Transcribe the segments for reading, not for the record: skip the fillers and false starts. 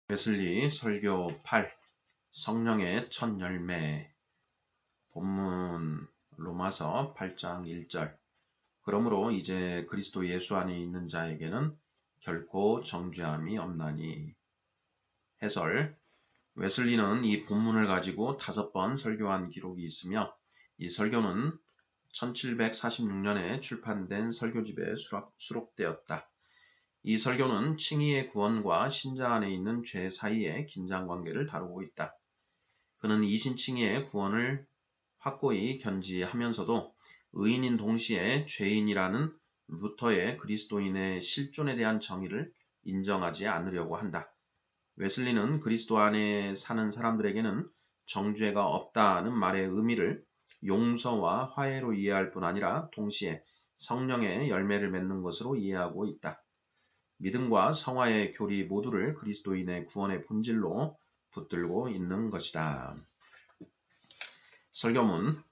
웨슬리 설교 8 성령의 첫 열매. 본문 로마서 8장 1절. 그러므로 이제 그리스도 예수 안에 있는 자에게는 결코 정죄함이 없나니. 해설. 웨슬리는 이 본문을 가지고 5번 설교한 기록이 있으며 이 설교는 1746년에 출판된 설교집에 수록되었다. 이 설교는 칭의의 구원과 신자 안에 있는 죄 사이의 긴장관계를 다루고 있다. 그는 이신칭의의 구원을 확고히 견지하면서도 의인인 동시에 죄인이라는 루터의 그리스도인의 실존에 대한 정의를 인정하지 않으려고 한다. 웨슬리는 그리스도 안에 사는 사람들에게는 정죄가 없다는 말의 의미를 용서와 화해로 이해할 뿐 아니라 동시에 성령의 열매를 맺는 것으로 이해하고 있다. 믿음과 성화의 교리 모두를 그리스도인의 구원의 본질로 붙들고 있는 것이다. 설교문.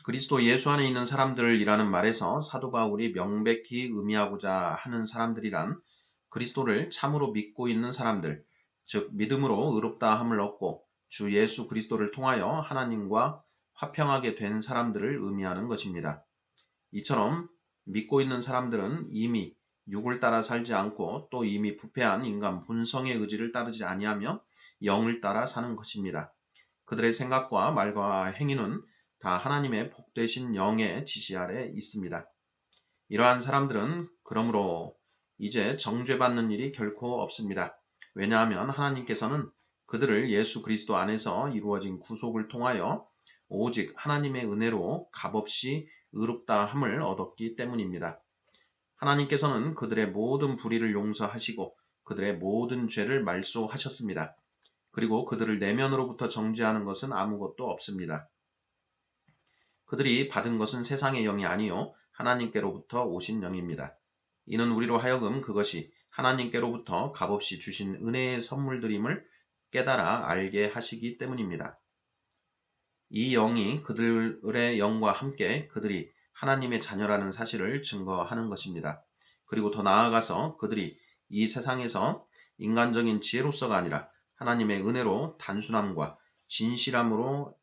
그리스도 예수 안에 있는 사람들이라는 말에서 사도 바울이 명백히 의미하고자 하는 사람들이란 그리스도를 참으로 믿고 있는 사람들, 즉 믿음으로 의롭다함을 얻고 주 예수 그리스도를 통하여 하나님과 화평하게 된 사람들을 의미하는 것입니다. 이처럼 믿고 있는 사람들은 이미 육을 따라 살지 않고 또 이미 부패한 인간 본성의 의지를 따르지 아니하며 영을 따라 사는 것입니다. 그들의 생각과 말과 행위는 다 하나님의 복되신 영의 지시 아래 있습니다. 이러한 사람들은 그러므로 이제 정죄받는 일이 결코 없습니다. 왜냐하면 하나님께서는 그들을 예수 그리스도 안에서 이루어진 구속을 통하여 오직 하나님의 은혜로 값없이 의롭다함을 얻었기 때문입니다. 하나님께서는 그들의 모든 불의를 용서하시고 그들의 모든 죄를 말소하셨습니다. 그리고 그들을 내면으로부터 정죄하는 것은 아무것도 없습니다. 그들이 받은 것은 세상의 영이 아니요 하나님께로부터 오신 영입니다. 이는 우리로 하여금 그것이 하나님께로부터 값없이 주신 은혜의 선물들임을 깨달아 알게 하시기 때문입니다. 이 영이 그들의 영과 함께 그들이 하나님의 자녀라는 사실을 증거하는 것입니다. 그리고 더 나아가서 그들이 이 세상에서 인간적인 지혜로서가 아니라 하나님의 은혜로 단순함과 진실함으로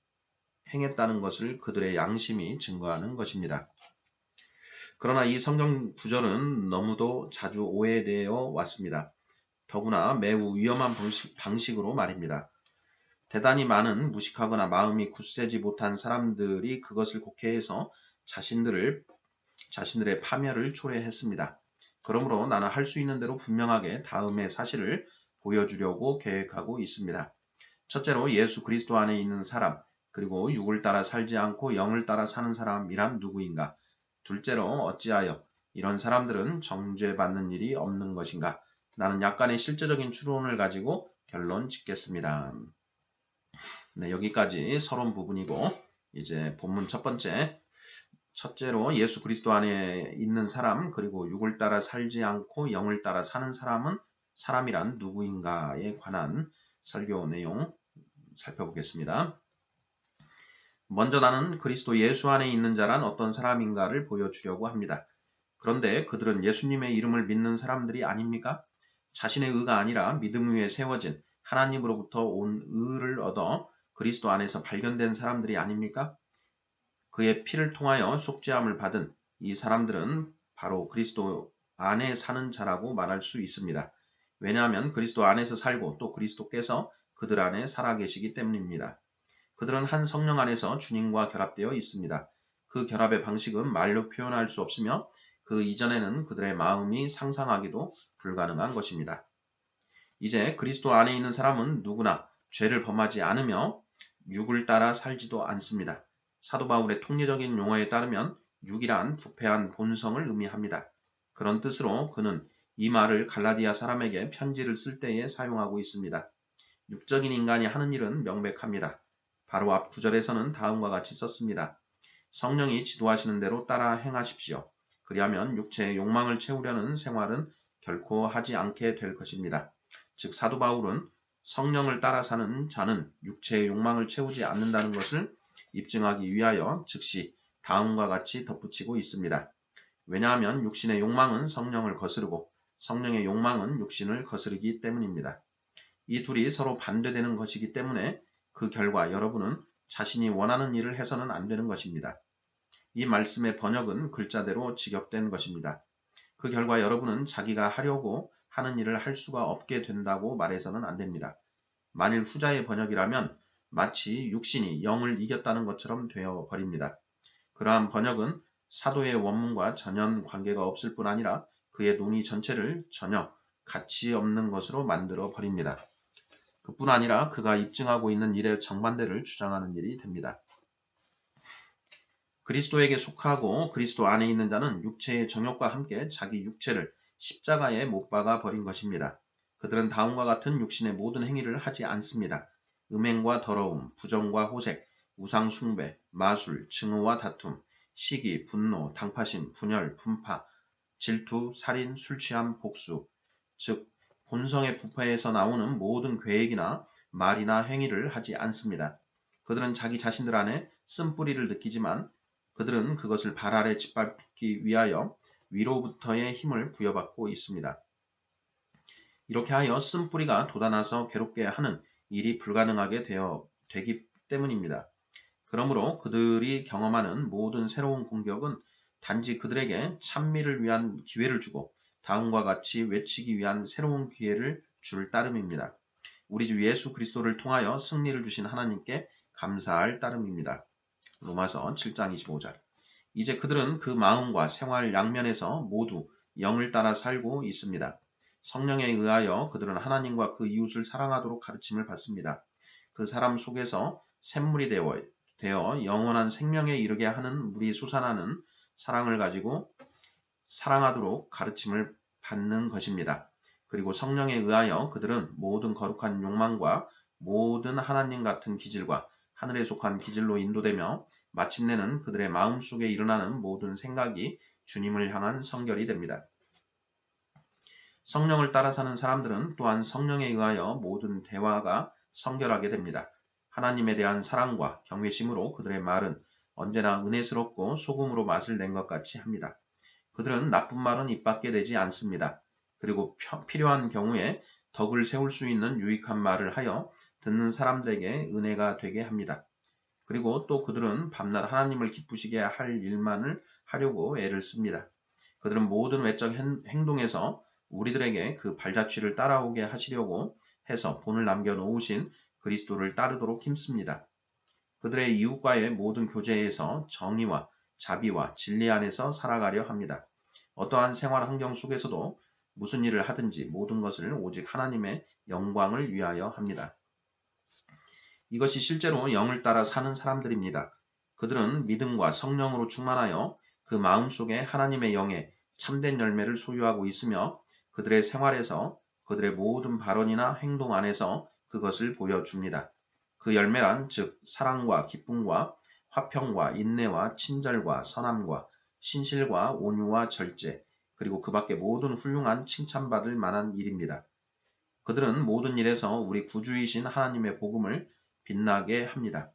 행했다는 것을 그들의 양심이 증거하는 것입니다. 그러나 이 성경 구절은 너무도 자주 오해되어 왔습니다. 더구나 매우 위험한 방식으로 말입니다. 대단히 많은 무식하거나 마음이 굳세지 못한 사람들이 그것을 곡해해서 자신들의 파멸을 초래했습니다. 그러므로 나는 할 수 있는 대로 분명하게 다음의 사실을 보여주려고 계획하고 있습니다. 첫째로 예수 그리스도 안에 있는 사람, 그리고 육을 따라 살지 않고 영을 따라 사는 사람이란 누구인가? 둘째로 어찌하여 이런 사람들은 정죄받는 일이 없는 것인가? 나는 약간의 실제적인 추론을 가지고 결론 짓겠습니다. 네, 여기까지 서론 부분이고 이제 본문 첫 번째, 첫째로 예수 그리스도 안에 있는 사람 그리고 육을 따라 살지 않고 영을 따라 사는 사람이란 누구인가에 관한 설교 내용 살펴보겠습니다. 먼저 나는 그리스도 예수 안에 있는 자란 어떤 사람인가를 보여주려고 합니다. 그런데 그들은 예수님의 이름을 믿는 사람들이 아닙니까? 자신의 의가 아니라 믿음 위에 세워진 하나님으로부터 온 의를 얻어 그리스도 안에서 발견된 사람들이 아닙니까? 그의 피를 통하여 속죄함을 받은 이 사람들은 바로 그리스도 안에 사는 자라고 말할 수 있습니다. 왜냐하면 그리스도 안에서 살고 또 그리스도께서 그들 안에 살아계시기 때문입니다. 그들은 한 성령 안에서 주님과 결합되어 있습니다. 그 결합의 방식은 말로 표현할 수 없으며 그 이전에는 그들의 마음이 상상하기도 불가능한 것입니다. 이제 그리스도 안에 있는 사람은 누구나 죄를 범하지 않으며 육을 따라 살지도 않습니다. 사도 바울의 통례적인 용어에 따르면 육이란 부패한 본성을 의미합니다. 그런 뜻으로 그는 이 말을 갈라디아 사람에게 편지를 쓸 때에 사용하고 있습니다. 육적인 인간이 하는 일은 명백합니다. 바로 앞 구절에서는 다음과 같이 썼습니다. 성령이 지도하시는 대로 따라 행하십시오. 그리하면 육체의 욕망을 채우려는 생활은 결코 하지 않게 될 것입니다. 즉 사도 바울은 성령을 따라 사는 자는 육체의 욕망을 채우지 않는다는 것을 입증하기 위하여 즉시 다음과 같이 덧붙이고 있습니다. 왜냐하면 육신의 욕망은 성령을 거스르고 성령의 욕망은 육신을 거스르기 때문입니다. 이 둘이 서로 반대되는 것이기 때문에 그 결과 여러분은 자신이 원하는 일을 해서는 안 되는 것입니다. 이 말씀의 번역은 글자대로 직역된 것입니다. 그 결과 여러분은 자기가 하려고 하는 일을 할 수가 없게 된다고 말해서는 안 됩니다. 만일 후자의 번역이라면 마치 육신이 영을 이겼다는 것처럼 되어 버립니다. 그러한 번역은 사도의 원문과 전혀 관계가 없을 뿐 아니라 그의 논의 전체를 전혀 가치 없는 것으로 만들어 버립니다. 그뿐 아니라 그가 입증하고 있는 일의 정반대를 주장하는 일이 됩니다. 그리스도에게 속하고 그리스도 안에 있는 자는 육체의 정욕과 함께 자기 육체를 십자가에 못 박아 버린 것입니다. 그들은 다음과 같은 육신의 모든 행위를 하지 않습니다. 음행과 더러움, 부정과 호색, 우상 숭배, 마술, 증오와 다툼, 시기, 분노, 당파심, 분열, 분파, 질투, 살인, 술취함, 복수, 즉 본성의 부패에서 나오는 모든 계획이나 말이나 행위를 하지 않습니다. 그들은 자기 자신들 안에 쓴뿌리를 느끼지만 그들은 그것을 발 아래 짓밟기 위하여 위로부터의 힘을 부여받고 있습니다. 이렇게 하여 쓴뿌리가 돋아나서 괴롭게 하는 일이 불가능하게 되기 때문입니다. 그러므로 그들이 경험하는 모든 새로운 공격은 단지 그들에게 찬미를 위한 기회를 주고 다음과 같이 외치기 위한 새로운 기회를 줄 따름입니다. 우리 주 예수 그리스도를 통하여 승리를 주신 하나님께 감사할 따름입니다. 로마서 7장 25절. 이제 그들은 그 마음과 생활 양면에서 모두 영을 따라 살고 있습니다. 성령에 의하여 그들은 하나님과 그 이웃을 사랑하도록 가르침을 받습니다. 그 사람 속에서 샘물이 되어 영원한 생명에 이르게 하는 물이 솟아나는 사랑을 가지고 사랑하도록 가르침을 받는 것입니다. 그리고 성령에 의하여 그들은 모든 거룩한 욕망과 모든 하나님 같은 기질과 하늘에 속한 기질로 인도되며 마침내는 그들의 마음속에 일어나는 모든 생각이 주님을 향한 성결이 됩니다. 성령을 따라 사는 사람들은 또한 성령에 의하여 모든 대화가 성결하게 됩니다. 하나님에 대한 사랑과 경외심으로 그들의 말은 언제나 은혜스럽고 소금으로 맛을 낸 것 같이 합니다. 그들은 나쁜 말은 입 밖에 내지 않습니다. 그리고 필요한 경우에 덕을 세울 수 있는 유익한 말을 하여 듣는 사람들에게 은혜가 되게 합니다. 그리고 또 그들은 밤낮 하나님을 기쁘시게 할 일만을 하려고 애를 씁니다. 그들은 모든 외적 행동에서 우리들에게 그 발자취를 따라오게 하시려고 해서 본을 남겨놓으신 그리스도를 따르도록 힘씁니다. 그들의 이웃과의 모든 교제에서 정의와 자비와 진리 안에서 살아가려 합니다. 어떠한 생활 환경 속에서도 무슨 일을 하든지 모든 것을 오직 하나님의 영광을 위하여 합니다. 이것이 실제로 영을 따라 사는 사람들입니다. 그들은 믿음과 성령으로 충만하여 그 마음속에 하나님의 영의 참된 열매를 소유하고 있으며 그들의 생활에서 그들의 모든 발언이나 행동 안에서 그것을 보여줍니다. 그 열매란 즉 사랑과 기쁨과 화평과 인내와 친절과 선함과 신실과 온유와 절제 그리고 그 밖에 모든 훌륭한 칭찬받을 만한 일입니다. 그들은 모든 일에서 우리 구주이신 하나님의 복음을 빛나게 합니다.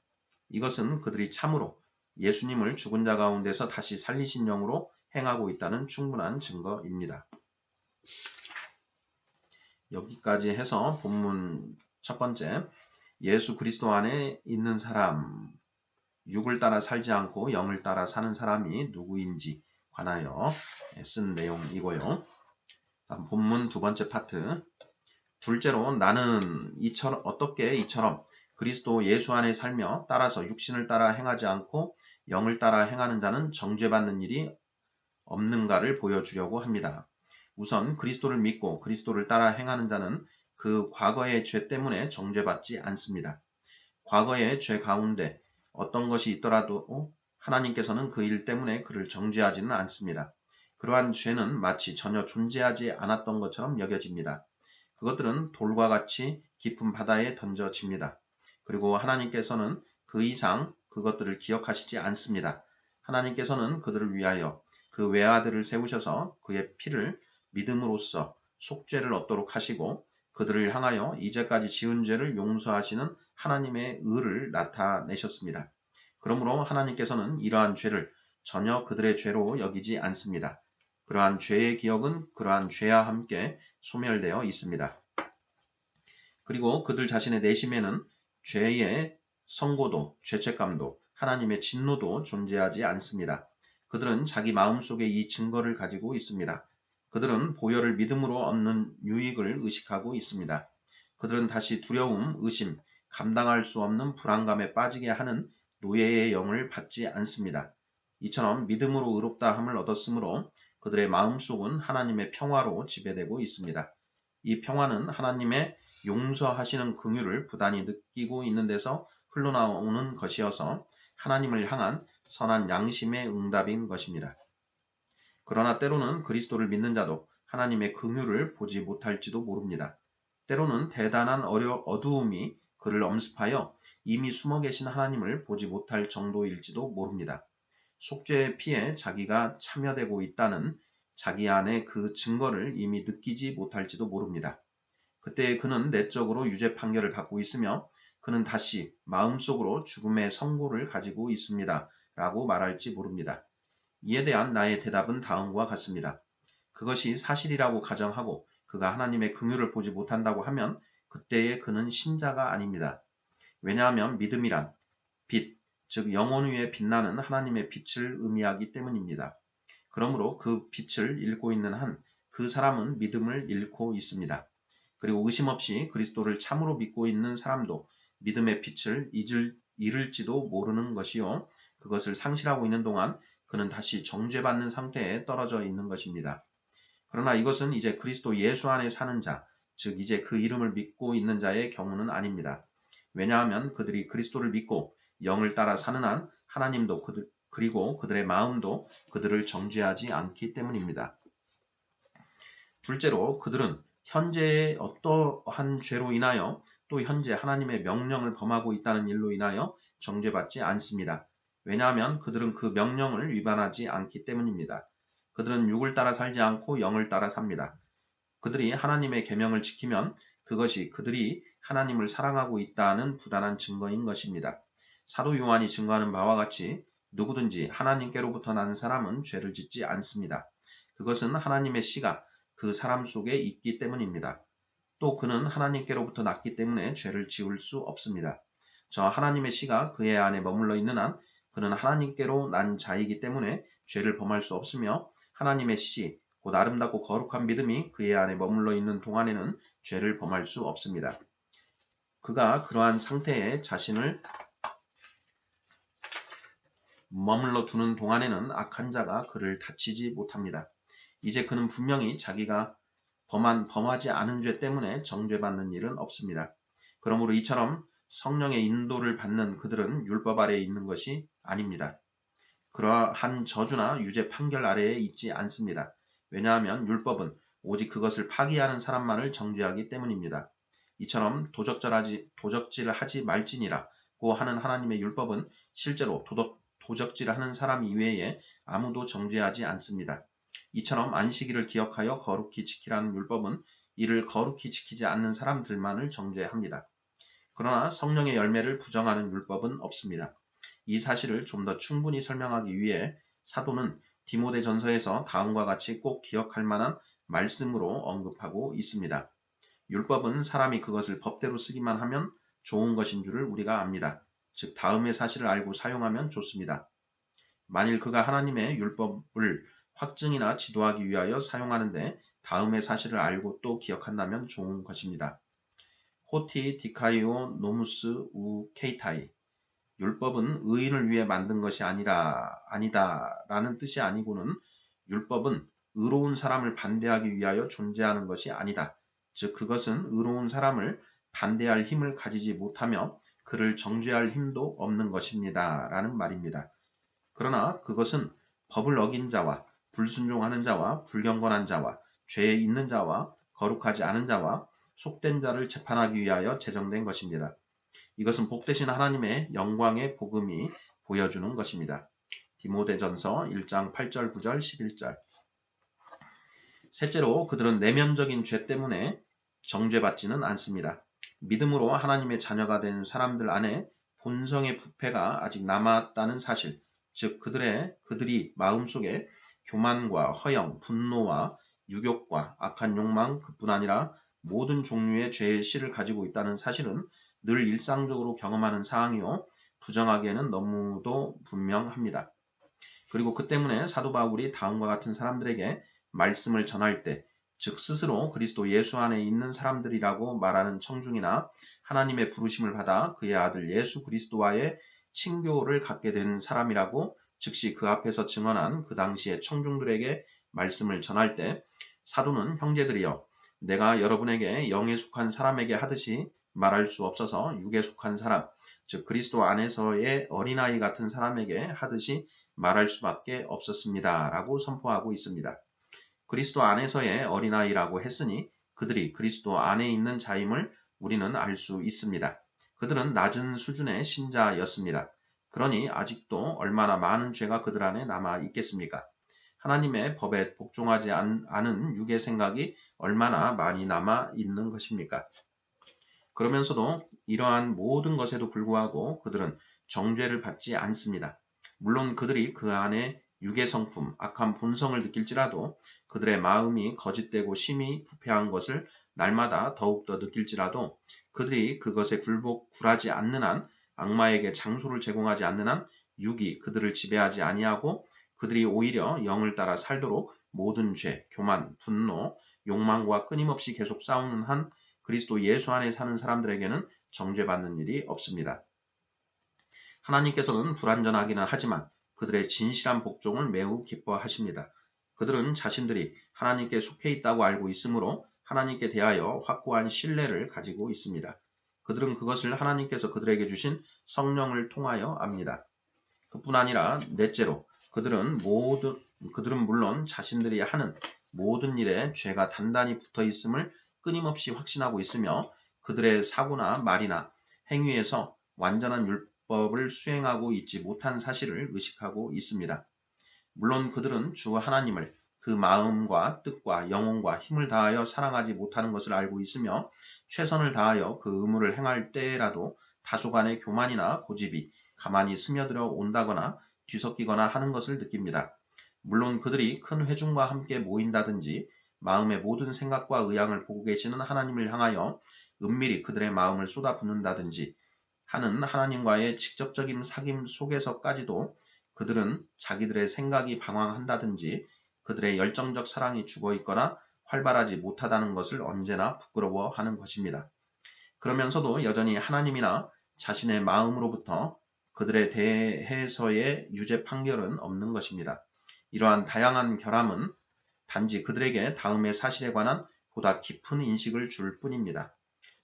이것은 그들이 참으로 예수님을 죽은 자 가운데서 다시 살리신 영으로 행하고 있다는 충분한 증거입니다. 여기까지 해서 본문 첫 번째, 예수 그리스도 안에 있는 사람, 육을 따라 살지 않고 영을 따라 사는 사람이 누구인지 관하여 쓴 내용이고요. 다음 본문 두 번째 파트, 둘째로 나는 어떻게 이처럼 그리스도 예수 안에 살며 따라서 육신을 따라 행하지 않고 영을 따라 행하는 자는 정죄받는 일이 없는가를 보여주려고 합니다. 우선 그리스도를 믿고 그리스도를 따라 행하는 자는 그 과거의 죄 때문에 정죄받지 않습니다. 과거의 죄 가운데 어떤 것이 있더라도 하나님께서는 그 일 때문에 그를 정죄하지는 않습니다. 그러한 죄는 마치 전혀 존재하지 않았던 것처럼 여겨집니다. 그것들은 돌과 같이 깊은 바다에 던져집니다. 그리고 하나님께서는 그 이상 그것들을 기억하시지 않습니다. 하나님께서는 그들을 위하여 그 외아들을 세우셔서 그의 피를 믿음으로써 속죄를 얻도록 하시고 그들을 향하여 이제까지 지은 죄를 용서하시는 하나님의 의를 나타내셨습니다. 그러므로 하나님께서는 이러한 죄를 전혀 그들의 죄로 여기지 않습니다. 그러한 죄의 기억은 그러한 죄와 함께 소멸되어 있습니다. 그리고 그들 자신의 내심에는 죄의 선고도, 죄책감도, 하나님의 진노도 존재하지 않습니다. 그들은 자기 마음속에 이 증거를 가지고 있습니다. 그들은 보혈을 믿음으로 얻는 유익을 의식하고 있습니다. 그들은 다시 두려움, 의심, 감당할 수 없는 불안감에 빠지게 하는 노예의 영을 받지 않습니다. 이처럼 믿음으로 의롭다함을 얻었으므로 그들의 마음속은 하나님의 평화로 지배되고 있습니다. 이 평화는 하나님의 용서하시는 긍휼을 부단히 느끼고 있는 데서 흘러나오는 것이어서 하나님을 향한 선한 양심의 응답인 것입니다. 그러나 때로는 그리스도를 믿는 자도 하나님의 긍휼을 보지 못할지도 모릅니다. 때로는 대단한 어두움이 그를 엄습하여 이미 숨어 계신 하나님을 보지 못할 정도일지도 모릅니다. 속죄의 피에 자기가 참여되고 있다는 자기 안에 그 증거를 이미 느끼지 못할지도 모릅니다. 그때 그는 내적으로 유죄 판결을 받고 있으며 그는 다시 마음속으로 죽음의 선고를 가지고 있습니다. 라고 말할지 모릅니다. 이에 대한 나의 대답은 다음과 같습니다. 그것이 사실이라고 가정하고 그가 하나님의 긍휼을 보지 못한다고 하면 그때의 그는 신자가 아닙니다. 왜냐하면 믿음이란 빛, 즉 영혼 위에 빛나는 하나님의 빛을 의미하기 때문입니다. 그러므로 그 빛을 잃고 있는 한 그 사람은 믿음을 잃고 있습니다. 그리고 의심 없이 그리스도를 참으로 믿고 있는 사람도 믿음의 빛을 잃을지도 모르는 것이요. 그것을 상실하고 있는 동안 그는 다시 정죄받는 상태에 떨어져 있는 것입니다. 그러나 이것은 이제 그리스도 예수 안에 사는 자, 즉 이제 그 이름을 믿고 있는 자의 경우는 아닙니다. 왜냐하면 그들이 그리스도를 믿고 영을 따라 사는 한 하나님도 그리고 그들의 마음도 그들을 정죄하지 않기 때문입니다. 둘째로 그들은 현재의 어떠한 죄로 인하여 또 현재 하나님의 명령을 범하고 있다는 일로 인하여 정죄받지 않습니다. 왜냐하면 그들은 그 명령을 위반하지 않기 때문입니다. 그들은 육을 따라 살지 않고 영을 따라 삽니다. 그들이 하나님의 계명을 지키면 그것이 그들이 하나님을 사랑하고 있다는 부단한 증거인 것입니다. 사도 요한이 증거하는 바와 같이 누구든지 하나님께로부터 난 사람은 죄를 짓지 않습니다. 그것은 하나님의 씨가 그 사람 속에 있기 때문입니다. 또 그는 하나님께로부터 났기 때문에 죄를 지을 수 없습니다. 저 하나님의 씨가 그의 안에 머물러 있는 한 그는 하나님께로 난 자이기 때문에 죄를 범할 수 없으며 하나님의 씨, 곧 아름답고 거룩한 믿음이 그의 안에 머물러 있는 동안에는 죄를 범할 수 없습니다. 그가 그러한 상태에 자신을 머물러 두는 동안에는 악한 자가 그를 다치지 못합니다. 이제 그는 분명히 자기가 범하지 않은 죄 때문에 정죄받는 일은 없습니다. 그러므로 이처럼 성령의 인도를 받는 그들은 율법 아래에 있는 것이 아닙니다. 그러한 저주나 유죄 판결 아래에 있지 않습니다. 왜냐하면 율법은 오직 그것을 파기하는 사람만을 정죄하기 때문입니다. 이처럼 도적질하지 말지니라고 하는 하나님의 율법은 실제로 도적질하는 사람 이외에 아무도 정죄하지 않습니다. 이처럼 안식일을 기억하여 거룩히 지키라는 율법은 이를 거룩히 지키지 않는 사람들만을 정죄합니다. 그러나 성령의 열매를 부정하는 율법은 없습니다. 이 사실을 좀 더 충분히 설명하기 위해 사도는 디모데전서에서 다음과 같이 꼭 기억할 만한 말씀으로 언급하고 있습니다. 율법은 사람이 그것을 법대로 쓰기만 하면 좋은 것인 줄을 우리가 압니다. 즉 다음의 사실을 알고 사용하면 좋습니다. 만일 그가 하나님의 율법을 확증이나 지도하기 위하여 사용하는데 다음의 사실을 알고 또 기억한다면 좋은 것입니다. 호티 디카이오 노무스 우 케이타이 율법은 의인을 위해 만든 것이 아니다라는 뜻이 아니고는 율법은 의로운 사람을 반대하기 위하여 존재하는 것이 아니다. 즉 그것은 의로운 사람을 반대할 힘을 가지지 못하며 그를 정죄할 힘도 없는 것입니다. 라는 말입니다. 그러나 그것은 법을 어긴 자와 불순종하는 자와 불경건한 자와 죄에 있는 자와 거룩하지 않은 자와 속된 자를 재판하기 위하여 제정된 것입니다. 이것은 복되신 하나님의 영광의 복음이 보여주는 것입니다. 디모데전서 1장 8절 9절 11절 셋째로 그들은 내면적인 죄 때문에 정죄받지는 않습니다. 믿음으로 하나님의 자녀가 된 사람들 안에 본성의 부패가 아직 남았다는 사실, 즉 그들이 마음속에 교만과 허영, 분노와 유욕과 악한 욕망 그뿐 아니라 모든 종류의 죄의 씨를 가지고 있다는 사실은 늘 일상적으로 경험하는 사항이요. 부정하기에는 너무도 분명합니다. 그리고 그 때문에 사도 바울이 다음과 같은 사람들에게 말씀을 전할 때, 즉 스스로 그리스도 예수 안에 있는 사람들이라고 말하는 청중이나 하나님의 부르심을 받아 그의 아들 예수 그리스도와의 친교를 갖게 된 사람이라고 즉시 그 앞에서 증언한 그 당시의 청중들에게 말씀을 전할 때, 사도는 형제들이여 내가 여러분에게 영에 속한 사람에게 하듯이 말할 수 없어서 육에 속한 사람, 즉 그리스도 안에서의 어린아이 같은 사람에게 하듯이 말할 수밖에 없었습니다. 라고 선포하고 있습니다. 그리스도 안에서의 어린아이라고 했으니 그들이 그리스도 안에 있는 자임을 우리는 알 수 있습니다. 그들은 낮은 수준의 신자였습니다. 그러니 아직도 얼마나 많은 죄가 그들 안에 남아 있겠습니까? 하나님의 법에 복종하지 않은 육의 생각이 얼마나 많이 남아 있는 것입니까? 그러면서도 이러한 모든 것에도 불구하고 그들은 정죄를 받지 않습니다. 물론 그들이 그 안에 육의 성품, 악한 본성을 느낄지라도 그들의 마음이 거짓되고 심히 부패한 것을 날마다 더욱더 느낄지라도 그들이 그것에 굴하지 않는 한, 악마에게 장소를 제공하지 않는 한 육이 그들을 지배하지 아니하고 그들이 오히려 영을 따라 살도록 모든 죄, 교만, 분노, 욕망과 끊임없이 계속 싸우는 한 그리스도 예수 안에 사는 사람들에게는 정죄받는 일이 없습니다. 하나님께서는 불완전하기는 하지만 그들의 진실한 복종을 매우 기뻐하십니다. 그들은 자신들이 하나님께 속해 있다고 알고 있으므로 하나님께 대하여 확고한 신뢰를 가지고 있습니다. 그들은 그것을 하나님께서 그들에게 주신 성령을 통하여 압니다. 그뿐 아니라 넷째로 그들은 물론 자신들이 하는 모든 일에 죄가 단단히 붙어 있음을 끊임없이 확신하고 있으며 그들의 사고나 말이나 행위에서 완전한 율법을 수행하고 있지 못한 사실을 의식하고 있습니다. 물론 그들은 주 하나님을 그 마음과 뜻과 영혼과 힘을 다하여 사랑하지 못하는 것을 알고 있으며 최선을 다하여 그 의무를 행할 때라도 다소간의 교만이나 고집이 가만히 스며들어 온다거나 뒤섞이거나 하는 것을 느낍니다. 물론 그들이 큰 회중과 함께 모인다든지 마음의 모든 생각과 의향을 보고 계시는 하나님을 향하여 은밀히 그들의 마음을 쏟아붓는다든지 하는 하나님과의 직접적인 사귐 속에서까지도 그들은 자기들의 생각이 방황한다든지 그들의 열정적 사랑이 죽어있거나 활발하지 못하다는 것을 언제나 부끄러워하는 것입니다. 그러면서도 여전히 하나님이나 자신의 마음으로부터 그들에 대해서의 유죄 판결은 없는 것입니다. 이러한 다양한 결함은 단지 그들에게 다음의 사실에 관한 보다 깊은 인식을 줄 뿐입니다.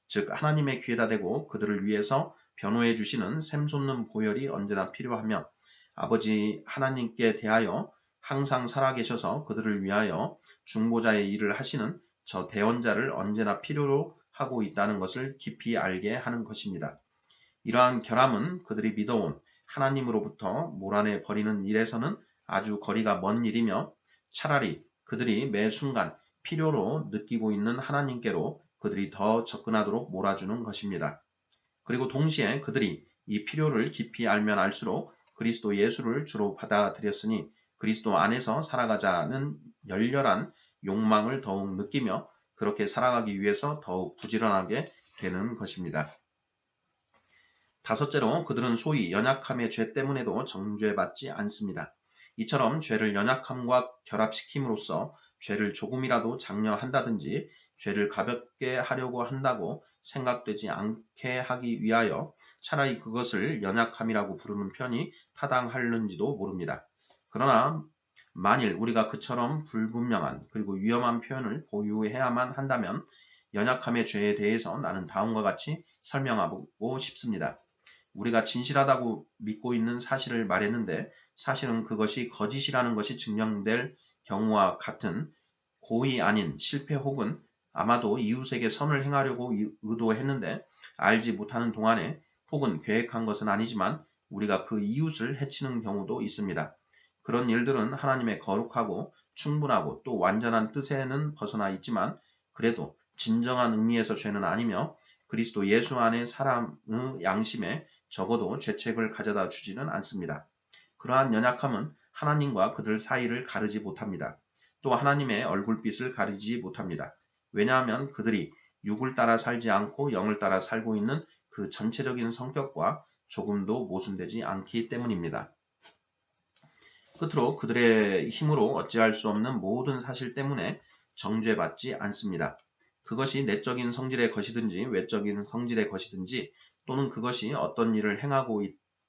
즉 하나님의 귀에다 대고 그들을 위해서 변호해 주시는 샘솟는 보혈이 언제나 필요하며 아버지 하나님께 대하여 항상 살아계셔서 그들을 위하여 중보자의 일을 하시는 저 대언자를 언제나 필요로 하고 있다는 것을 깊이 알게 하는 것입니다. 이러한 결함은 그들이 믿어온 하나님으로부터 몰아내 버리는 일에서는 아주 거리가 먼 일이며 차라리 그들이 매 순간 필요로 느끼고 있는 하나님께로 그들이 더 접근하도록 몰아주는 것입니다. 그리고 동시에 그들이 이 필요를 깊이 알면 알수록 그리스도 예수를 주로 받아들였으니 그리스도 안에서 살아가자는 열렬한 욕망을 더욱 느끼며 그렇게 살아가기 위해서 더욱 부지런하게 되는 것입니다. 다섯째로 그들은 소위 연약함의 죄 때문에도 정죄받지 않습니다. 이처럼 죄를 연약함과 결합시킴으로써 죄를 조금이라도 장려한다든지 죄를 가볍게 하려고 한다고 생각되지 않게 하기 위하여 차라리 그것을 연약함이라고 부르는 편이 타당할는지도 모릅니다. 그러나 만일 우리가 그처럼 불분명한 그리고 위험한 표현을 보유해야만 한다면 연약함의 죄에 대해서 나는 다음과 같이 설명하고 싶습니다. 우리가 진실하다고 믿고 있는 사실을 말했는데 사실은 그것이 거짓이라는 것이 증명될 경우와 같은 고의 아닌 실패 혹은 아마도 이웃에게 선을 행하려고 의도했는데 알지 못하는 동안에 혹은 계획한 것은 아니지만 우리가 그 이웃을 해치는 경우도 있습니다. 그런 일들은 하나님의 거룩하고 충분하고 또 완전한 뜻에는 벗어나 있지만 그래도 진정한 의미에서 죄는 아니며 그리스도 예수 안에 사람의 양심에 적어도 죄책을 가져다 주지는 않습니다. 그러한 연약함은 하나님과 그들 사이를 가르지 못합니다. 또 하나님의 얼굴빛을 가리지 못합니다. 왜냐하면 그들이 육을 따라 살지 않고 영을 따라 살고 있는 그 전체적인 성격과 조금도 모순되지 않기 때문입니다. 끝으로 그들의 힘으로 어찌할 수 없는 모든 사실 때문에 정죄받지 않습니다. 그것이 내적인 성질의 것이든지 외적인 성질의 것이든지 또는 그것이 어떤 일을 행하고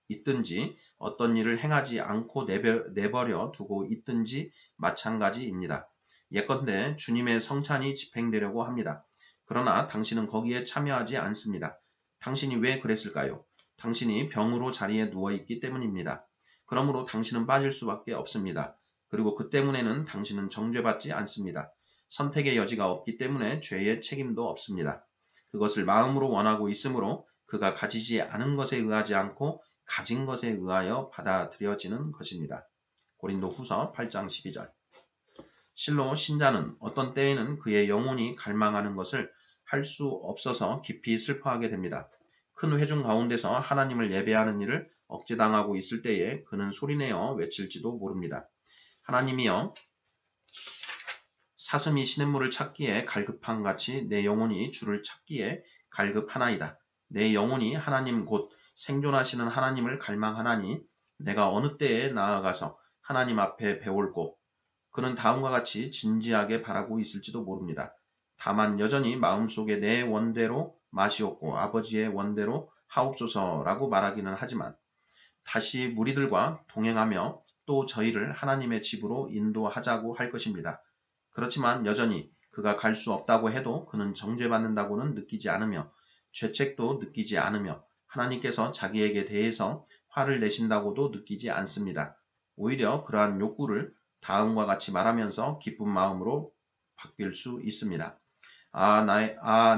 있든지 어떤 일을 행하지 않고 내버려 두고 있든지 마찬가지입니다. 예컨대 주님의 성찬이 집행되려고 합니다. 그러나 당신은 거기에 참여하지 않습니다. 당신이 왜 그랬을까요? 당신이 병으로 자리에 누워있기 때문입니다. 그러므로 당신은 빠질 수밖에 없습니다. 그리고 그 때문에는 당신은 정죄받지 않습니다. 선택의 여지가 없기 때문에 죄의 책임도 없습니다. 그것을 마음으로 원하고 있으므로 그가 가지지 않은 것에 의하지 않고 가진 것에 의하여 받아들여지는 것입니다. 고린도 후서 8장 12절. 실로 신자는 어떤 때에는 그의 영혼이 갈망하는 것을 할 수 없어서 깊이 슬퍼하게 됩니다. 큰 회중 가운데서 하나님을 예배하는 일을 억제당하고 있을 때에 그는 소리내어 외칠지도 모릅니다. 하나님이여, 사슴이 시냇물을 찾기에 갈급한 같이 내 영혼이 주를 찾기에 갈급하나이다. 내 영혼이 하나님 곧 생존하시는 하나님을 갈망하나니 내가 어느 때에 나아가서 하나님 앞에 배울고 그는 다음과 같이 진지하게 바라고 있을지도 모릅니다. 다만 여전히 마음속에 내 원대로 마시옵고 아버지의 원대로 하옵소서라고 말하기는 하지만 다시 무리들과 동행하며 또 저희를 하나님의 집으로 인도하자고 할 것입니다. 그렇지만 여전히 그가 갈 수 없다고 해도 그는 정죄받는다고는 느끼지 않으며 죄책도 느끼지 않으며 하나님께서 자기에게 대해서 화를 내신다고도 느끼지 않습니다. 오히려 그러한 욕구를 다음과 같이 말하면서 기쁜 마음으로 바뀔 수 있습니다.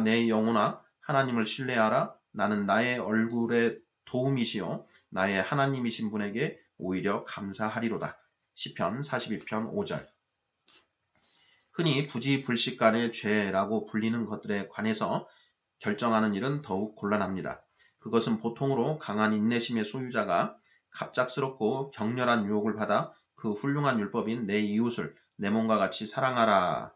내 영혼아, 하나님을 신뢰하라. 나는 나의 얼굴의 도움이시요 나의 하나님이신 분에게 오히려 감사하리로다. 시편 42편 5절. 흔히 부지불식간의 죄라고 불리는 것들에 관해서 결정하는 일은 더욱 곤란합니다. 그것은 보통으로 강한 인내심의 소유자가 갑작스럽고 격렬한 유혹을 받아 그 훌륭한 율법인 내 이웃을 내 몸과 같이 사랑하라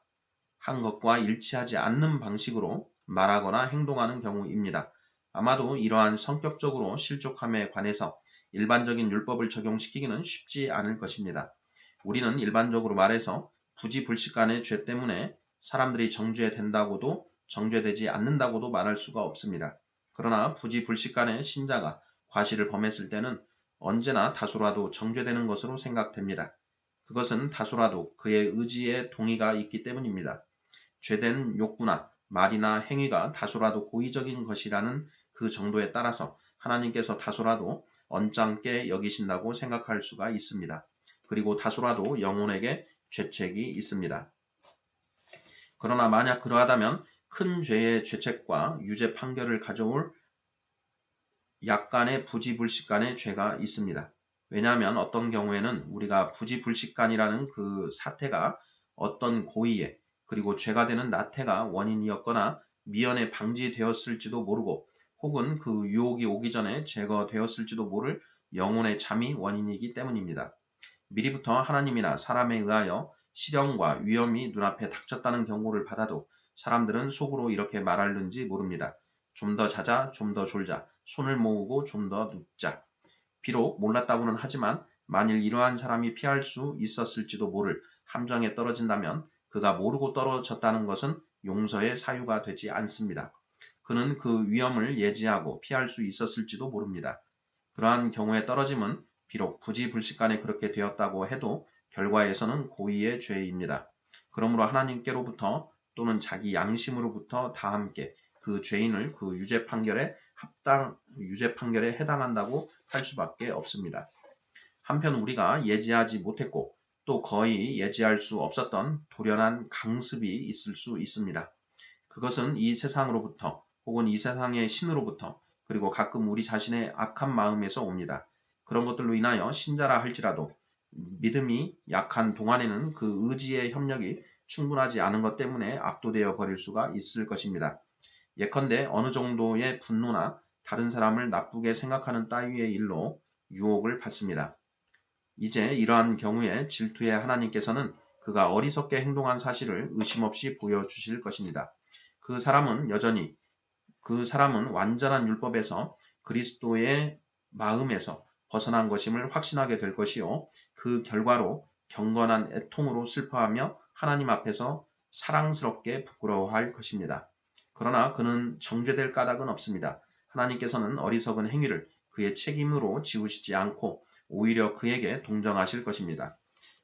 한 것과 일치하지 않는 방식으로 말하거나 행동하는 경우입니다. 아마도 이러한 성격적으로 실족함에 관해서 일반적인 율법을 적용시키기는 쉽지 않을 것입니다. 우리는 일반적으로 말해서 부지불식간의 죄 때문에 사람들이 정죄된다고도 정죄되지 않는다고도 말할 수가 없습니다. 그러나 부지불식간의 신자가 과실을 범했을 때는 언제나 다소라도 정죄되는 것으로 생각됩니다. 그것은 다소라도 그의 의지에 동의가 있기 때문입니다. 죄된 욕구나 말이나 행위가 다소라도 고의적인 것이라는 그 정도에 따라서 하나님께서 다소라도 언짢게 여기신다고 생각할 수가 있습니다. 그리고 다소라도 영혼에게 죄책이 있습니다. 그러나 만약 그러하다면 큰 죄의 죄책과 유죄 판결을 가져올 약간의 부지불식간의 죄가 있습니다. 왜냐하면 어떤 경우에는 우리가 부지불식간이라는 그 사태가 어떤 고의에 그리고 죄가 되는 나태가 원인이었거나 미연에 방지되었을지도 모르고 혹은 그 유혹이 오기 전에 제거되었을지도 모를 영혼의 잠이 원인이기 때문입니다. 미리부터 하나님이나 사람에 의하여 시련과 위험이 눈앞에 닥쳤다는 경고를 받아도 사람들은 속으로 이렇게 말하는지 모릅니다. 좀 더 자자, 좀 더 졸자, 손을 모으고 좀 더 눕자. 비록 몰랐다고는 하지만 만일 이러한 사람이 피할 수 있었을지도 모를 함정에 떨어진다면 그가 모르고 떨어졌다는 것은 용서의 사유가 되지 않습니다. 그는 그 위험을 예지하고 피할 수 있었을지도 모릅니다. 그러한 경우에 떨어짐은 비록 부지불식간에 그렇게 되었다고 해도 결과에서는 고의의 죄입니다. 그러므로 하나님께로부터 또는 자기 양심으로부터 다 함께 그 죄인을 그 유죄 판결에 해당한다고 할 수밖에 없습니다. 한편 우리가 예지하지 못했고 또 거의 예지할 수 없었던 돌연한 강습이 있을 수 있습니다. 그것은 이 세상으로부터 혹은 이 세상의 신으로부터 그리고 가끔 우리 자신의 악한 마음에서 옵니다. 그런 것들로 인하여 신자라 할지라도 믿음이 약한 동안에는 그 의지의 협력이 충분하지 않은 것 때문에 압도되어 버릴 수가 있을 것입니다. 예컨대 어느 정도의 분노나 다른 사람을 나쁘게 생각하는 따위의 일로 유혹을 받습니다. 이제 이러한 경우에 질투의 하나님께서는 그가 어리석게 행동한 사실을 의심 없이 보여주실 것입니다. 그 사람은 완전한 율법에서 그리스도의 마음에서 벗어난 것임을 확신하게 될 것이요. 그 결과로 경건한 애통으로 슬퍼하며 하나님 앞에서 사랑스럽게 부끄러워할 것입니다. 그러나 그는 정죄될 까닭은 없습니다. 하나님께서는 어리석은 행위를 그의 책임으로 지우시지 않고 오히려 그에게 동정하실 것입니다.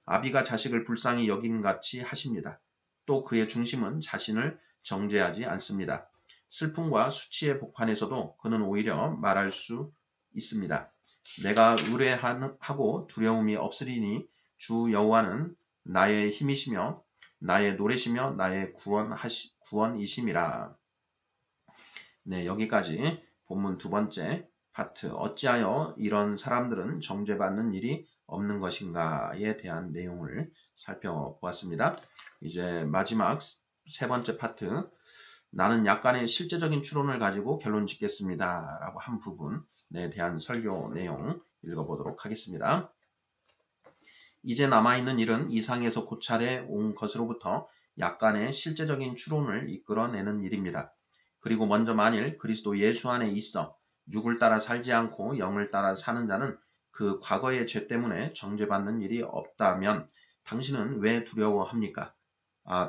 아비가 자식을 불쌍히 여김같이 하십니다. 또 그의 중심은 자신을 정죄하지 않습니다. 슬픔과 수치의 복판에서도 그는 오히려 말할 수 있습니다. 내가 의뢰하고 두려움이 없으리니 주 여호와는 나의 힘이시며 나의 노래시며 나의 구원이심이라. 네, 여기까지 본문 두 번째 파트, 어찌하여 이런 사람들은 정죄받는 일이 없는 것인가에 대한 내용을 살펴보았습니다. 이제 마지막 세 번째 파트, 나는 약간의 실제적인 추론을 가지고 결론 짓겠습니다. 라고 한 부분에 대한 설교 내용 읽어보도록 하겠습니다. 이제 남아있는 일은 이상에서 고찰해 온 것으로부터 약간의 실제적인 추론을 이끌어내는 일입니다. 그리고 먼저 만일 그리스도 예수 안에 있어 육을 따라 살지 않고 영을 따라 사는 자는 그 과거의 죄 때문에 정죄받는 일이 없다면 당신은 왜 두려워합니까?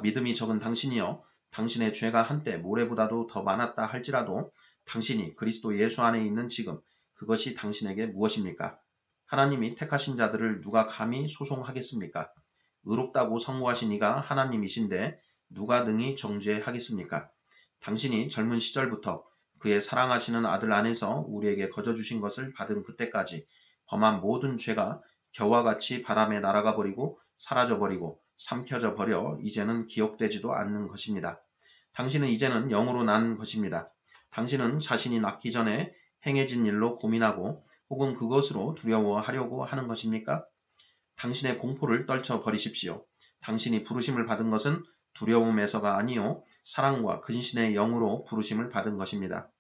믿음이 적은 당신이여, 당신의 죄가 한때 모래보다도 더 많았다 할지라도 당신이 그리스도 예수 안에 있는 지금 그것이 당신에게 무엇입니까? 하나님이 택하신 자들을 누가 감히 소송하겠습니까? 의롭다고 선고하신 이가 하나님이신데 누가 능히 정죄하겠습니까? 당신이 젊은 시절부터 그의 사랑하시는 아들 안에서 우리에게 거저주신 것을 받은 그때까지 범한 모든 죄가 겨와 같이 바람에 날아가 버리고 사라져 버리고 삼켜져 버려 이제는 기억되지도 않는 것입니다. 당신은 이제는 영으로 난 것입니다. 당신은 자신이 낳기 전에 행해진 일로 고민하고 혹은 그것으로 두려워하려고 하는 것입니까? 당신의 공포를 떨쳐 버리십시오. 당신이 부르심을 받은 것은 두려움에서가 아니요 사랑과 근신의 영으로 부르심을 받은 것입니다.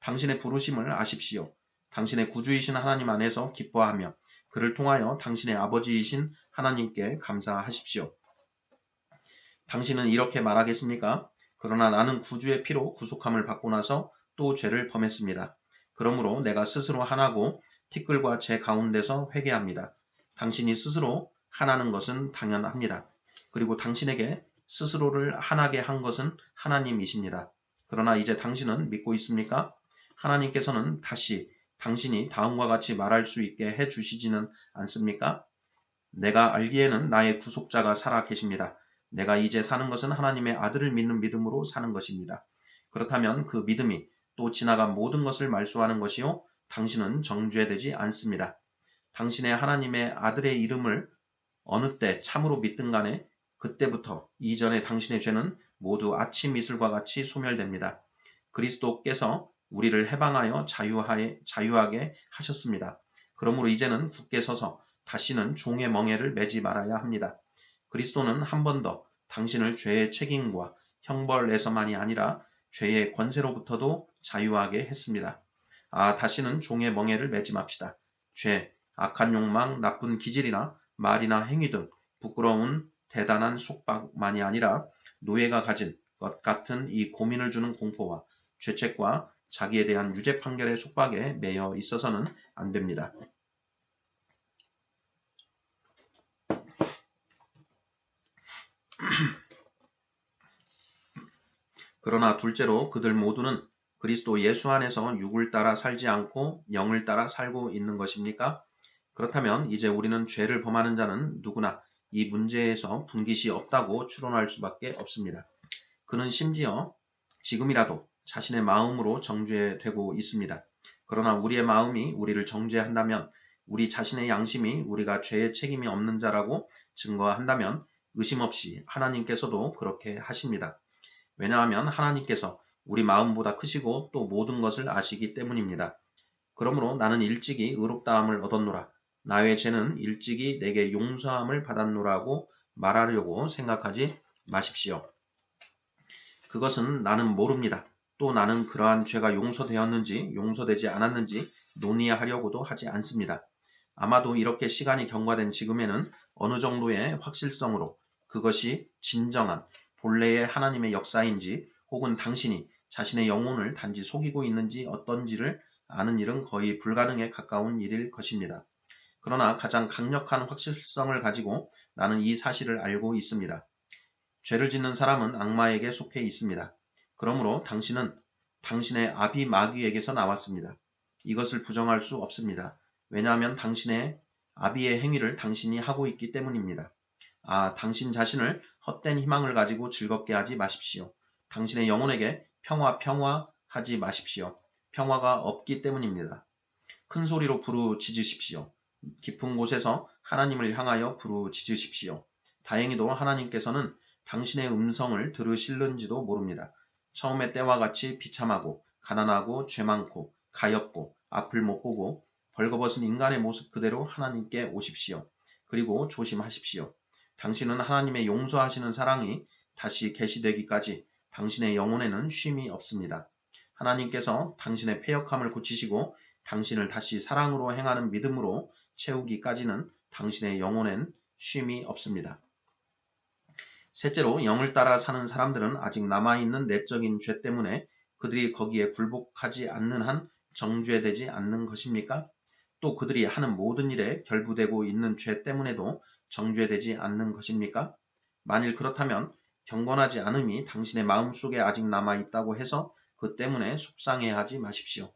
당신의 부르심을 아십시오. 당신의 구주이신 하나님 안에서 기뻐하며 그를 통하여 당신의 아버지이신 하나님께 감사하십시오. 당신은 이렇게 말하겠습니까? 그러나 나는 구주의 피로 구속함을 받고 나서 또 죄를 범했습니다. 그러므로 내가 스스로 하나고 티끌과 제 가운데서 회개합니다. 당신이 스스로 하나는 것은 당연합니다. 그리고 당신에게 스스로를 하나게 한 것은 하나님이십니다. 그러나 이제 당신은 믿고 있습니까? 하나님께서는 다시 당신이 다음과 같이 말할 수 있게 해 주시지는 않습니까? 내가 알기에는 나의 구속자가 살아 계십니다. 내가 이제 사는 것은 하나님의 아들을 믿는 믿음으로 사는 것입니다. 그렇다면 그 믿음이 또 지나간 모든 것을 말소하는 것이요 당신은 정죄되지 않습니다. 당신의 하나님의 아들의 이름을 어느 때 참으로 믿든 간에 그때부터 이전의 당신의 죄는 모두 아침 이슬과 같이 소멸됩니다. 그리스도께서 우리를 해방하여 자유하게 하셨습니다. 그러므로 이제는 굳게 서서 다시는 종의 멍에를 매지 말아야 합니다. 그리스도는 한 번 더 당신을 죄의 책임과 형벌에서만이 아니라 죄의 권세로부터도 자유하게 했습니다. 다시는 종의 멍에를 매지 맙시다. 죄, 악한 욕망, 나쁜 기질이나 말이나 행위 등 부끄러운 대단한 속박만이 아니라 노예가 가진 것 같은 이 고민을 주는 공포와 죄책과 자기에 대한 유죄 판결의 속박에 매여 있어서는 안 됩니다. 그러나 둘째로 그들 모두는 그리스도 예수 안에서 육을 따라 살지 않고 영을 따라 살고 있는 것입니까? 그렇다면 이제 우리는 죄를 범하는 자는 누구나 이 문제에서 분깃이 없다고 추론할 수밖에 없습니다. 그는 심지어 지금이라도 자신의 마음으로 정죄되고 있습니다. 그러나 우리의 마음이 우리를 정죄한다면, 우리 자신의 양심이 우리가 죄의 책임이 없는 자라고 증거한다면 의심 없이 하나님께서도 그렇게 하십니다. 왜냐하면 하나님께서 우리 마음보다 크시고 또 모든 것을 아시기 때문입니다. 그러므로 나는 일찍이 의롭다함을 얻었노라. 나의 죄는 일찍이 내게 용서함을 받았노라고 말하려고 생각하지 마십시오. 그것은 나는 모릅니다. 또 나는 그러한 죄가 용서되었는지 용서되지 않았는지 논의하려고도 하지 않습니다. 아마도 이렇게 시간이 경과된 지금에는 어느 정도의 확실성으로 그것이 진정한 본래의 하나님의 역사인지 혹은 당신이 자신의 영혼을 단지 속이고 있는지 어떤지를 아는 일은 거의 불가능에 가까운 일일 것입니다. 그러나 가장 강력한 확실성을 가지고 나는 이 사실을 알고 있습니다. 죄를 짓는 사람은 악마에게 속해 있습니다. 그러므로 당신은 당신의 아비 마귀에게서 나왔습니다. 이것을 부정할 수 없습니다. 왜냐하면 당신의 아비의 행위를 당신이 하고 있기 때문입니다. 당신 자신을 헛된 희망을 가지고 즐겁게 하지 마십시오. 당신의 영혼에게 평화 하지 마십시오. 평화가 없기 때문입니다. 큰 소리로 부르짖으십시오. 깊은 곳에서 하나님을 향하여 부르짖으십시오. 다행히도 하나님께서는 당신의 음성을 들으실는지도 모릅니다. 처음의 때와 같이 비참하고 가난하고 죄 많고 가엾고 앞을 못 보고 벌거벗은 인간의 모습 그대로 하나님께 오십시오. 그리고 조심하십시오. 당신은 하나님의 용서하시는 사랑이 다시 계시되기까지 당신의 영혼에는 쉼이 없습니다. 하나님께서 당신의 패역함을 고치시고 당신을 다시 사랑으로 행하는 믿음으로 채우기까지는 당신의 영혼엔 쉼이 없습니다. 셋째로 영을 따라 사는 사람들은 아직 남아있는 내적인 죄 때문에 그들이 거기에 굴복하지 않는 한 정죄되지 않는 것입니까? 또 그들이 하는 모든 일에 결부되고 있는 죄 때문에도 정죄되지 않는 것입니까? 만일 그렇다면 경건하지 않음이 당신의 마음속에 아직 남아있다고 해서 그 때문에 속상해하지 마십시오.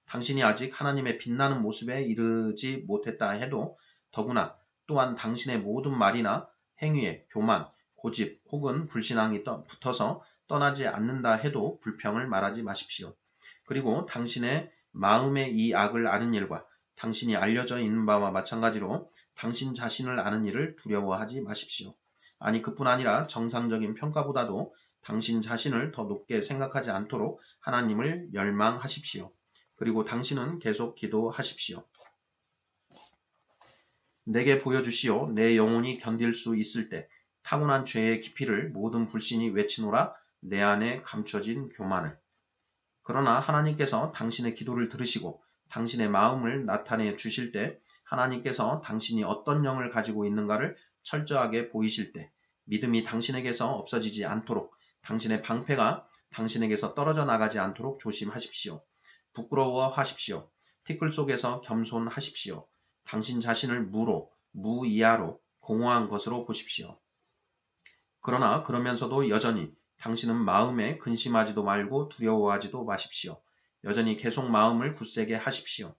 당신이 아직 하나님의 빛나는 모습에 이르지 못했다 해도 더구나 또한 당신의 모든 말이나 행위에 교만, 고집 혹은 불신앙이 붙어서 떠나지 않는다 해도 불평을 말하지 마십시오. 그리고 당신의 마음의 이 악을 아는 일과 당신이 알려져 있는 바와 마찬가지로 당신 자신을 아는 일을 두려워하지 마십시오. 아니 그뿐 아니라 정상적인 평가보다도 당신 자신을 더 높게 생각하지 않도록 하나님을 열망하십시오. 그리고 당신은 계속 기도하십시오. 내게 보여주시오. 내 영혼이 견딜 수 있을 때 타고난 죄의 깊이를 모든 불신이 외치노라 내 안에 감춰진 교만을. 그러나 하나님께서 당신의 기도를 들으시고 당신의 마음을 나타내 주실 때 하나님께서 당신이 어떤 영을 가지고 있는가를 철저하게 보이실 때 믿음이 당신에게서 없어지지 않도록 당신의 방패가 당신에게서 떨어져 나가지 않도록 조심하십시오. 부끄러워하십시오. 티끌 속에서 겸손하십시오. 당신 자신을 무이하로 공허한 것으로 보십시오. 그러나 그러면서도 여전히 당신은 마음에 근심하지도 말고 두려워하지도 마십시오. 여전히 계속 마음을 굳세게 하십시오.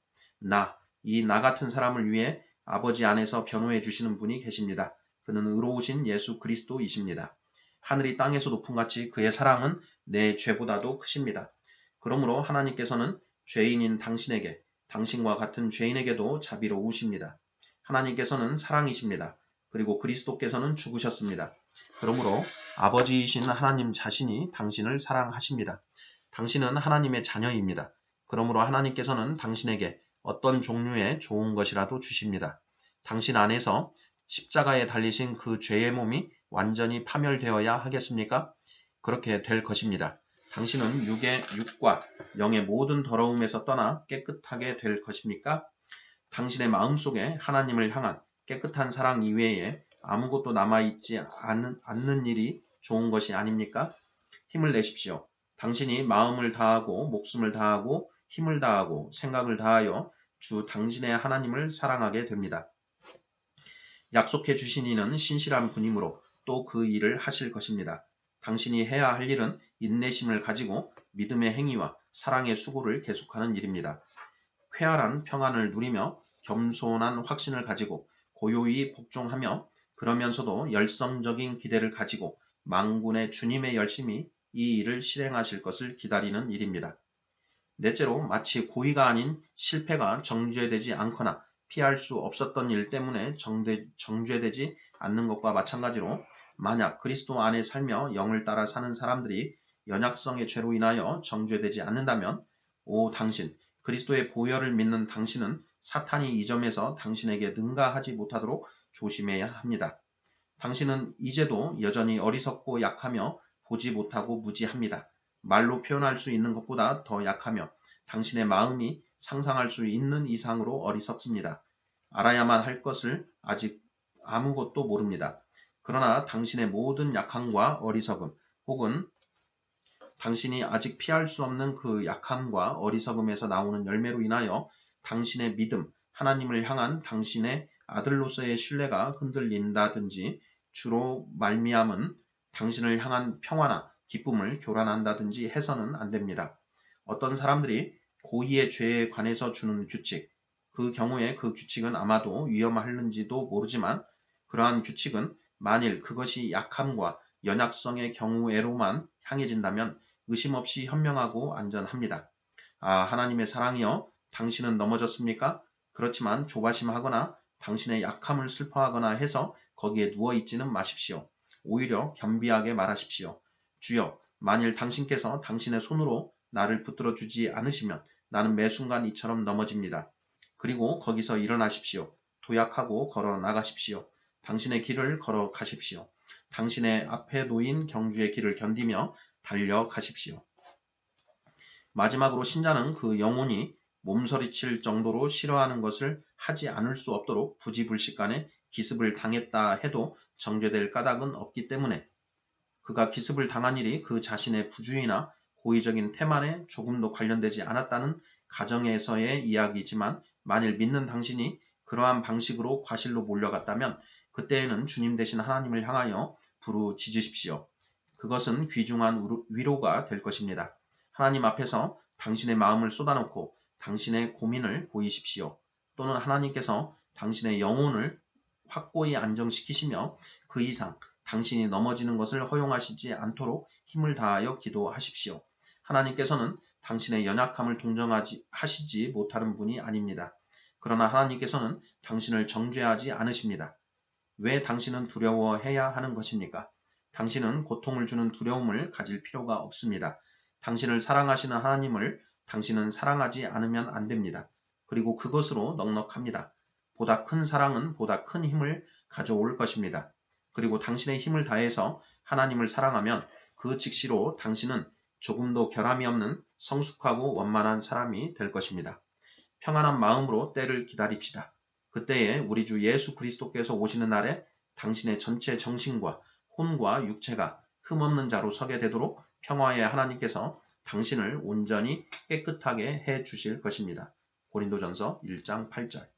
이 나 같은 사람을 위해 아버지 안에서 변호해 주시는 분이 계십니다. 그는 의로우신 예수 그리스도이십니다. 하늘이 땅에서 높음같이 그의 사랑은 내 죄보다도 크십니다. 그러므로 하나님께서는 죄인인 당신에게, 당신과 같은 죄인에게도 자비로우십니다. 하나님께서는 사랑이십니다. 그리고 그리스도께서는 죽으셨습니다. 그러므로 아버지이신 하나님 자신이 당신을 사랑하십니다. 당신은 하나님의 자녀입니다. 그러므로 하나님께서는 당신에게 어떤 종류의 좋은 것이라도 주십니다. 당신 안에서 십자가에 달리신 그 죄의 몸이 완전히 파멸되어야 하겠습니까? 그렇게 될 것입니다. 당신은 육과 영의 모든 더러움에서 떠나 깨끗하게 될 것입니까? 당신의 마음속에 하나님을 향한 깨끗한 사랑 이외에 아무것도 남아있지 않는 일이 좋은 것이 아닙니까? 힘을 내십시오. 당신이 마음을 다하고 목숨을 다하고 힘을 다하고 생각을 다하여 주 당신의 하나님을 사랑하게 됩니다. 약속해 주신 이는 신실한 분이므로 또 그 일을 하실 것입니다. 당신이 해야 할 일은 인내심을 가지고 믿음의 행위와 사랑의 수고를 계속하는 일입니다. 쾌활한 평안을 누리며 겸손한 확신을 가지고 고요히 복종하며 그러면서도 열성적인 기대를 가지고 만군의 주님의 열심히 이 일을 실행하실 것을 기다리는 일입니다. 넷째로 마치 고의가 아닌 실패가 정죄되지 않거나 피할 수 없었던 일 때문에 정죄되지 않는 것과 마찬가지로 만약 그리스도 안에 살며 영을 따라 사는 사람들이 연약성의 죄로 인하여 정죄되지 않는다면 당신 그리스도의 보혈을 믿는 당신은 사탄이 이 점에서 당신에게 능가하지 못하도록 조심해야 합니다. 당신은 이제도 여전히 어리석고 약하며 보지 못하고 무지합니다. 말로 표현할 수 있는 것보다 더 약하며 당신의 마음이 상상할 수 있는 이상으로 어리석습니다. 알아야만 할 것을 아직 아무것도 모릅니다. 그러나 당신의 모든 약함과 어리석음 혹은 당신이 아직 피할 수 없는 그 약함과 어리석음에서 나오는 열매로 인하여 당신의 믿음, 하나님을 향한 당신의 아들로서의 신뢰가 흔들린다든지 주로 말미암은 당신을 향한 평화나 기쁨을 교란한다든지 해서는 안 됩니다. 어떤 사람들이 고의의 죄에 관해서 주는 규칙, 그 경우에 그 규칙은 아마도 위험할는지도 모르지만 그러한 규칙은 만일 그것이 약함과 연약성의 경우에로만 향해진다면 의심 없이 현명하고 안전합니다. 하나님의 사랑이여, 당신은 넘어졌습니까? 그렇지만 조바심하거나 당신의 약함을 슬퍼하거나 해서 거기에 누워있지는 마십시오. 오히려 겸비하게 말하십시오. 주여, 만일 당신께서 당신의 손으로 나를 붙들어 주지 않으시면 나는 매 순간 이처럼 넘어집니다. 그리고 거기서 일어나십시오. 도약하고 걸어 나가십시오. 당신의 길을 걸어 가십시오. 당신의 앞에 놓인 경주의 길을 견디며 달려가십시오. 마지막으로 신자는 그 영혼이 몸서리칠 정도로 싫어하는 것을 하지 않을 수 없도록 부지불식간에 기습을 당했다 해도 정죄될 까닭은 없기 때문에 그가 기습을 당한 일이 그 자신의 부주의나 고의적인 태만에 조금도 관련되지 않았다는 가정에서의 이야기지만 만일 믿는 당신이 그러한 방식으로 과실로 몰려갔다면 그때에는 주님 대신 하나님을 향하여 부르짖으십시오. 그것은 귀중한 위로가 될 것입니다. 하나님 앞에서 당신의 마음을 쏟아놓고 당신의 고민을 보이십시오. 또는 하나님께서 당신의 영혼을 확고히 안정시키시며 그 이상 당신이 넘어지는 것을 허용하시지 않도록 힘을 다하여 기도하십시오. 하나님께서는 당신의 연약함을 동정하시지 못하는 분이 아닙니다. 그러나 하나님께서는 당신을 정죄하지 않으십니다. 왜 당신은 두려워해야 하는 것입니까? 당신은 고통을 주는 두려움을 가질 필요가 없습니다. 당신을 사랑하시는 하나님을 당신은 사랑하지 않으면 안 됩니다. 그리고 그것으로 넉넉합니다. 보다 큰 사랑은 보다 큰 힘을 가져올 것입니다. 그리고 당신의 힘을 다해서 하나님을 사랑하면 그 즉시로 당신은 조금도 결함이 없는 성숙하고 원만한 사람이 될 것입니다. 평안한 마음으로 때를 기다립시다. 그때에 우리 주 예수 그리스도께서 오시는 날에 당신의 전체 정신과 혼과 육체가 흠없는 자로 서게 되도록 평화의 하나님께서 당신을 온전히 깨끗하게 해 주실 것입니다. 고린도전서 1장 8절.